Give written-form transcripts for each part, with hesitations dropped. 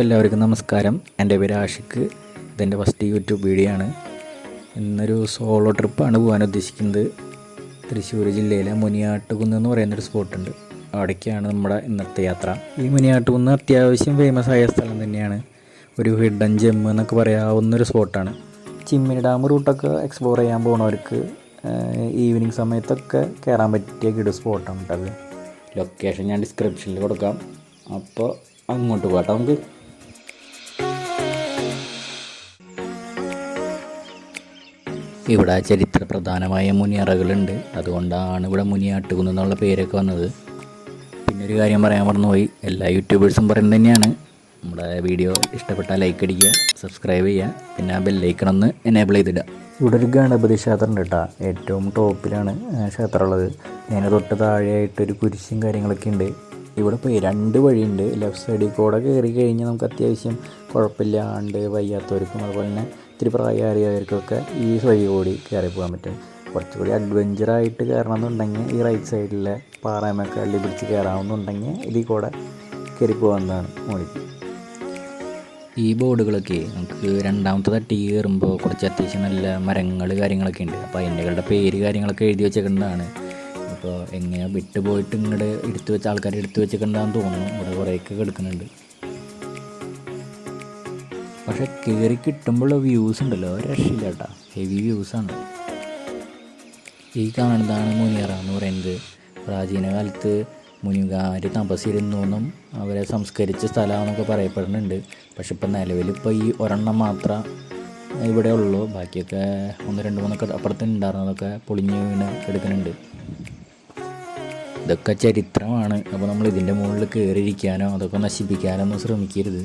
അപ്പോൾ എല്ലാവർക്കും നമസ്കാരം. എൻ്റെ പേര് ആഷിഖ്. ഇതെൻ്റെ ഫസ്റ്റ് യൂട്യൂബ് വീഡിയോ ആണ്. ഇന്നൊരു സോളോ ട്രിപ്പാണ് പോകാൻ ഉദ്ദേശിക്കുന്നത്. തൃശ്ശൂർ ജില്ലയിലെ മുനിയാട്ടുകുന്ന് എന്ന് പറയുന്നൊരു സ്പോട്ടുണ്ട്. അവിടേക്കാണ് നമ്മുടെ ഇന്നത്തെ യാത്ര. ഈ മുനിയാട്ടുകുന്ന് അത്യാവശ്യം ഫേമസ് ആയ സ്ഥലം തന്നെയാണ്. ഒരു ഹിഡൻ ജെം എന്നൊക്കെ പറയാവുന്നൊരു സ്പോട്ടാണ്. ചിമ്മിനി ഡാം റൂട്ടൊക്കെ എക്സ്പ്ലോർ ചെയ്യാൻ പോകുന്നവർക്ക് ഈവനിങ് സമയത്തൊക്കെ കയറാൻ പറ്റിയ കിടു സ്പോട്ടാണ് കേട്ടത്. ലൊക്കേഷൻ ഞാൻ ഡിസ്ക്രിപ്ഷനിൽ കൊടുക്കാം. അപ്പോൾ അങ്ങോട്ട് പോകട്ടെ നമുക്ക്. ഇവിടെ ചരിത്ര പ്രധാനമായ മുനിയറകളുണ്ട്. അതുകൊണ്ടാണ് ഇവിടെ മുനിയാട്ടുകുന്ന് എന്നുള്ള പേരൊക്കെ വന്നത്. പിന്നെ ഒരു കാര്യം പറയാൻ മറന്നുപോയി. എല്ലാ യൂട്യൂബേഴ്സും പറയുന്നത് തന്നെയാണ്, നമ്മുടെ വീഡിയോ ഇഷ്ടപ്പെട്ടാൽ ലൈക്ക് അടിക്കുക, സബ്സ്ക്രൈബ് ചെയ്യുക, പിന്നെ ആ ബെല്ലൈക്കൺ ഒന്ന് എനേബിൾ ചെയ്തിടുക. ഇവിടെ ഒരു ഗണപതി ക്ഷേത്രം ഉണ്ട് കേട്ടോ. ഏറ്റവും ടോപ്പിലാണ് ക്ഷേത്രം ഉള്ളത്. അതിന് തൊട്ട് താഴെയായിട്ടൊരു കുരിശും കാര്യങ്ങളൊക്കെ ഉണ്ട്. ഇവിടെ ഇപ്പോൾ 2 വഴിയുണ്ട്. ലെഫ്റ്റ് സൈഡിൽ കൂടെ കയറി കഴിഞ്ഞാൽ നമുക്ക് അത്യാവശ്യം കുഴപ്പമില്ലാണ്ട് വയ്യാത്തവർക്കും അതുപോലെ തന്നെ ഇത്തിരി പ്രായമായവർക്കൊക്കെ ഈ വഴി കൂടി കയറി പോകാൻ പറ്റും. കുറച്ചുകൂടി അഡ്വഞ്ചറായിട്ട് കയറണമെന്നുണ്ടെങ്കിൽ ഈ റൈറ്റ് സൈഡിലെ പാറയമൊക്കെ അള്ളി പിടിച്ച് കയറാമെന്നുണ്ടെങ്കിൽ ഇതിൽ കൂടെ കയറി പോകാവുന്നതാണ് മുകളിലേക്ക്. ഈ ബോർഡുകളൊക്കെ നമുക്ക് രണ്ടാമത്തെ തട്ടി കയറുമ്പോൾ കുറച്ച് അത്യാവശ്യം നല്ല മരങ്ങൾ കാര്യങ്ങളൊക്കെ ഉണ്ട്. അപ്പോൾ അതിൻ്റെകളുടെ പേര് കാര്യങ്ങളൊക്കെ എഴുതി വെച്ചേക്കുന്നതാണ്. അപ്പോൾ എങ്ങനെ വിട്ടുപോയിട്ട് ഇങ്ങോട്ട് എടുത്തു വെച്ച ആൾക്കാർ എടുത്തു വെച്ചിട്ടുണ്ടാകുന്ന തോന്നുന്നു. ഇവിടെ കുറേയൊക്കെ കിടക്കുന്നുണ്ട്. പക്ഷെ കയറി കിട്ടുമ്പോഴുള്ള വ്യൂസ് ഉണ്ടല്ലോ, രക്ഷയില്ല കേട്ടോ. ഹെവി വ്യൂസാണ്. ഈ കാണുന്നതാണ് മുനിയറ എന്ന് പറയുന്നത്. പ്രാചീന കാലത്ത് മുനികാർ തപസ്സിരുന്നെന്നും അവരെ സംസ്കരിച്ച സ്ഥലമാണെന്നൊക്കെ പറയപ്പെടുന്നുണ്ട്. പക്ഷെ ഇപ്പം നിലവിലിപ്പോൾ ഈ ഒരെണ്ണം മാത്രം ഇവിടെ ഉള്ളൂ. ബാക്കിയൊക്കെ 1, 2, 3 അപ്പുറത്ത് ഉണ്ടായിരുന്നതൊക്കെ പൊളിഞ്ഞ് വീണ് കിടക്കുന്നുണ്ട്. ഇതൊക്കെ ചരിത്രമാണ്. അപ്പോൾ നമ്മൾ ഇതിൻ്റെ മുകളിൽ കയറിയിരിക്കാനോ അതൊക്കെ നശിപ്പിക്കാനോ ഒന്നും ശ്രമിക്കരുത്.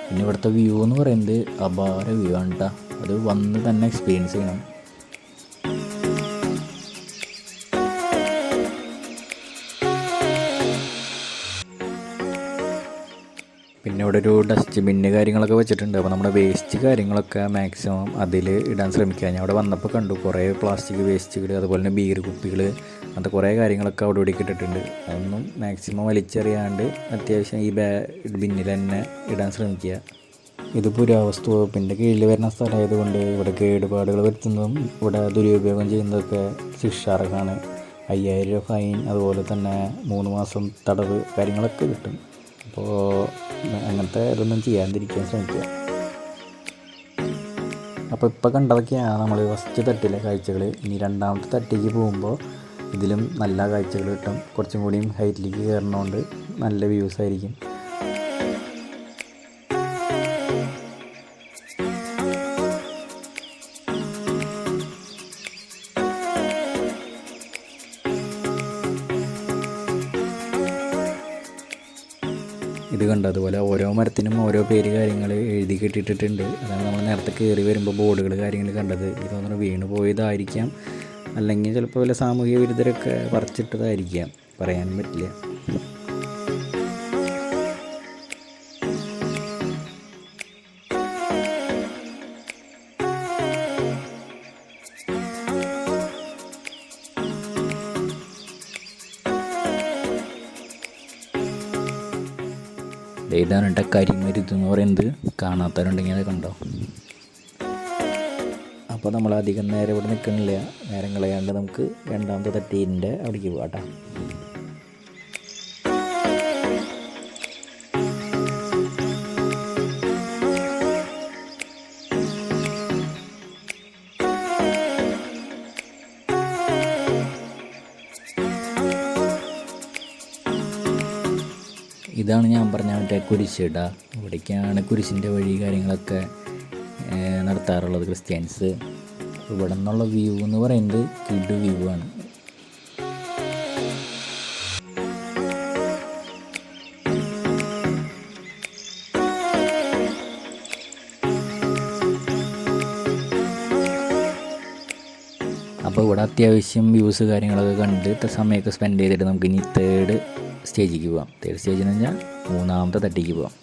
പിന്നെ ഇവിടുത്തെ വ്യൂ എന്ന് പറയുന്നത് അപാര വ്യൂ ആണ് കേട്ടോ. അത് വന്ന് തന്നെ എക്സ്പീരിയൻസ് ചെയ്യണം. പിന്നെ ഇവിടെ ഒരു ഡസ്റ്റ്ബിന്ന് കാര്യങ്ങളൊക്കെ വെച്ചിട്ടുണ്ട്. അപ്പോൾ നമ്മുടെ വേസ്റ്റ് കാര്യങ്ങളൊക്കെ മാക്സിമം അതിൽ ഇടാൻ ശ്രമിക്കുക. ഞാൻ അവിടെ വന്നപ്പോൾ കണ്ടു കുറേ പ്ലാസ്റ്റിക് വേസ്റ്റുകൾ, അതുപോലെ തന്നെ ബീർ കുപ്പികൾ, അങ്ങനത്തെ കുറേ കാര്യങ്ങളൊക്കെ അവിടെ ഇവിടേക്ക് ഇട്ടിട്ടുണ്ട്. അതൊന്നും മാക്സിമം വലിച്ചെറിയാണ്ട് അത്യാവശ്യം ഈ ബിന്നിൽ തന്നെ ഇടാൻ ശ്രമിക്കുക. ഇത് പുരാവസ്തു വകുപ്പിൻ്റെ കീഴിൽ വരുന്ന സ്ഥലമായതുകൊണ്ട് ഇവിടെ കേടുപാടുകൾ വരുത്തുന്നതും ഇവിടെ ദുരുപയോഗം ചെയ്യുന്നതൊക്കെ ശിക്ഷാർഹമാണ്. 5000 രൂപ ഫൈൻ, അതുപോലെ തന്നെ 3 മാസം തടവ് കാര്യങ്ങളൊക്കെ കിട്ടും. അപ്പോൾ അങ്ങനത്തെ ഇതൊന്നും ചെയ്യാതിരിക്കാൻ ശ്രമിക്കുക. അപ്പോൾ ഇപ്പോൾ കണ്ടതൊക്കെയാണ് നമ്മൾ ഫസ്റ്റ് തട്ടിലെ കാഴ്ചകൾ. ഇനി രണ്ടാമത്തെ തട്ടിലേക്ക് പോകുമ്പോൾ ഇതിലും നല്ല കാഴ്ചകൾ കിട്ടും. കുറച്ചും കൂടിയും ഹൈറ്റിലേക്ക് കയറുന്നതുകൊണ്ട് നല്ല വ്യൂസ് ആയിരിക്കും. ഇത് കണ്ടോ, അതുപോലെ ഓരോ മരത്തിനും ഓരോ പേര് കാര്യങ്ങൾ എഴുതി കെട്ടിയിട്ടിട്ടുണ്ട്. അതാണ് നമ്മൾ നേരത്തെ കയറി വരുമ്പോൾ ബോർഡുകൾ കാര്യങ്ങൾ കണ്ടത്. ഇതൊന്നും വീണ് പോയതായിരിക്കാം, അല്ലെങ്കിൽ ചിലപ്പോൾ വല്ല സാമൂഹിക വിരുദ്ധരൊക്കെ പറിച്ചിട്ടതായിരിക്കാം, പറയാനും പറ്റില്ല. ഇതാണ് കേട്ടോ കരിമരുത് എന്ന് പറയുന്നത്. കാണാത്തവരുണ്ടെങ്കിൽ അത് കണ്ടോ. അപ്പോൾ നമ്മൾ അധികം നേരം ഇവിടെ നിൽക്കണില്ല, നേരം കളയാണ്ട് നമുക്ക് രണ്ടാമത്തെ തട്ടീൻ്റെ അവിടേക്ക് പോകാം കേട്ടോ. ഇതാണ് ഞാൻ പറഞ്ഞ മറ്റേ കുരിശ് കേട്ടോ. ഇവിടേക്കാണ് കുരിശിൻ്റെ വഴി കാര്യങ്ങളൊക്കെ നടത്താറുള്ളത് ക്രിസ്ത്യൻസ്. ഇവിടെ നിന്നുള്ള വ്യൂ എന്ന് പറയുന്നത് കിഡ് വ്യൂ ആണ്. അപ്പോൾ ഇവിടെ അത്യാവശ്യം വ്യൂസ് കാര്യങ്ങളൊക്കെ കണ്ട് സമയമൊക്കെ സ്പെൻഡ് ചെയ്തിട്ട് നമുക്ക് ഇനി തേർഡ് സ്റ്റേജിലേക്ക് പോകാം. തേർഡ് സ്റ്റേജ് എന്ന് പറഞ്ഞാൽ 3ാമത്തെ തട്ടിക്ക് പോകാം.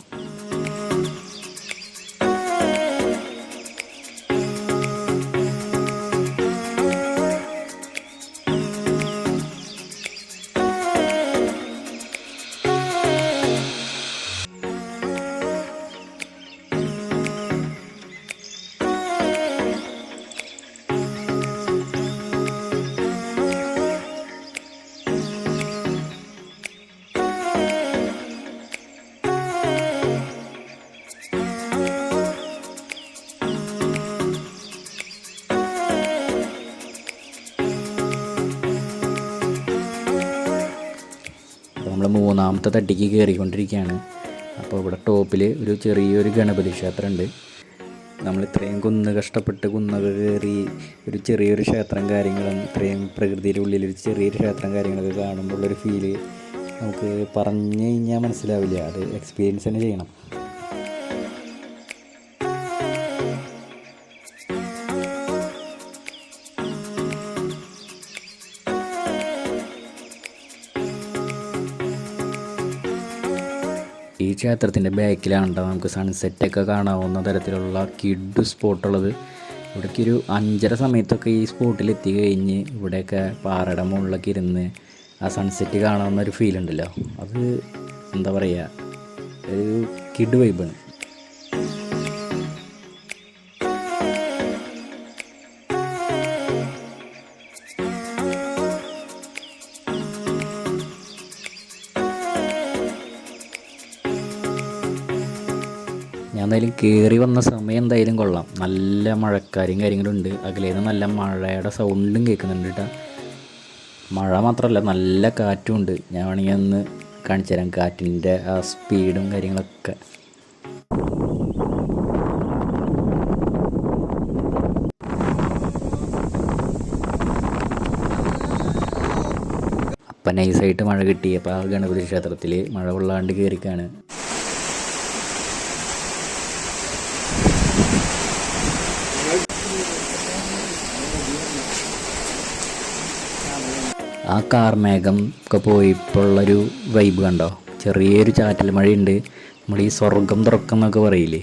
നമ്മൾ മൂന്നാമത്തെ തട്ടിക്ക് കയറിക്കൊണ്ടിരിക്കുകയാണ്. അപ്പോൾ ഇവിടെ ടോപ്പിൽ ഒരു ചെറിയൊരു ഗണപതി ക്ഷേത്രമുണ്ട്. നമ്മൾ ഇത്രയും കഷ്ടപ്പെട്ട് കുന്നൊക്കെ കയറി ഒരു ചെറിയൊരു ക്ഷേത്രം കാര്യങ്ങളും ഇത്രയും പ്രകൃതിയുടെ ഉള്ളിലൊരു ചെറിയൊരു ക്ഷേത്രം കാര്യങ്ങളൊക്കെ കാണുമ്പോഴുള്ളൊരു ഫീല് നമുക്ക് പറഞ്ഞു കഴിഞ്ഞാൽ മനസ്സിലാവില്ല. അത് എക്സ്പീരിയൻസ് തന്നെ ചെയ്യണം. ഈ ക്ഷേത്രത്തിൻ്റെ ബാക്കിലാണ് കേട്ടോ നമുക്ക് സൺസെറ്റൊക്കെ കാണാവുന്ന തരത്തിലുള്ള കിഡ് സ്പോട്ടുള്ളത്. ഇവിടേക്ക് ഒരു 5:30 സമയത്തൊക്കെ ഈ സ്പോട്ടിൽ എത്തി കഴിഞ്ഞ് ഇവിടെയൊക്കെ പാറയുടെ മുകളിലൊക്കെ ഇരുന്ന് ആ സൺസെറ്റ് കാണാവുന്ന ഒരു ഫീൽ ഉണ്ടല്ലോ, അത് എന്താ പറയുക, ഒരു കിഡ് വൈബാണ്. ഞാൻ എന്തായാലും കയറി വന്ന സമയം എന്തായാലും കൊള്ളാം. നല്ല മഴക്കാരും കാര്യങ്ങളും ഉണ്ട്. അകലേന്ന് നല്ല മഴയുടെ സൗണ്ടും കേൾക്കുന്നുണ്ട് കേട്ടോ. മഴ മാത്രമല്ല നല്ല കാറ്റും ഉണ്ട്. ഞാൻ വേണമെങ്കിൽ ഒന്ന് കാണിച്ചു തരാം കാറ്റിൻ്റെ ആ സ്പീഡും കാര്യങ്ങളൊക്കെ. അപ്പം നൈസായിട്ട് മഴ കിട്ടി. അപ്പോൾ ആ ഗണപതി ക്ഷേത്രത്തിൽ മഴ കൊള്ളാണ്ട് കയറിക്കാണ്. ആ കാർമേഘം ഒക്കെ പോയപ്പോൾ ഉള്ളൊരു വൈബ് കണ്ടോ, ചെറിയൊരു ചാറ്റൽ മഴയുണ്ട്. നമ്മൾ ഈ സ്വർഗം തുറക്കം എന്നൊക്കെ പറയില്ലേ,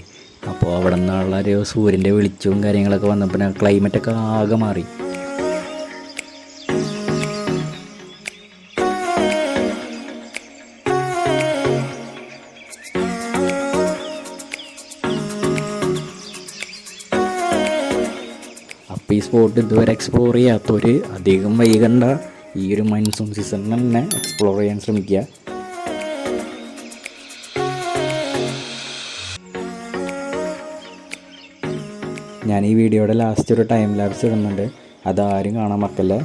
അപ്പോൾ അവിടെ നിന്നുള്ളൊരു സൂര്യൻ്റെ വെളിച്ചവും കാര്യങ്ങളൊക്കെ വന്നപ്പോൾ ക്ലൈമറ്റൊക്കെ ആകെ മാറി. അപ്പോൾ ഈ സ്പോട്ട് ഇതുവരെ എക്സ്പ്ലോർ ചെയ്യാത്തവർ അധികം വൈകണ്ട, ഈ ഒരു മൺസൂൺ സീസണിൽ തന്നെ എക്സ്പ്ലോർ ചെയ്യാൻ ശ്രമിക്കുക. ഞാൻ ഈ വീഡിയോയുടെ ലാസ്റ്റ് ഒരു ടൈം ലാപ്സ് ഇടുന്നുണ്ട്, അതാരും കാണാൻ മറക്കല്ലേ.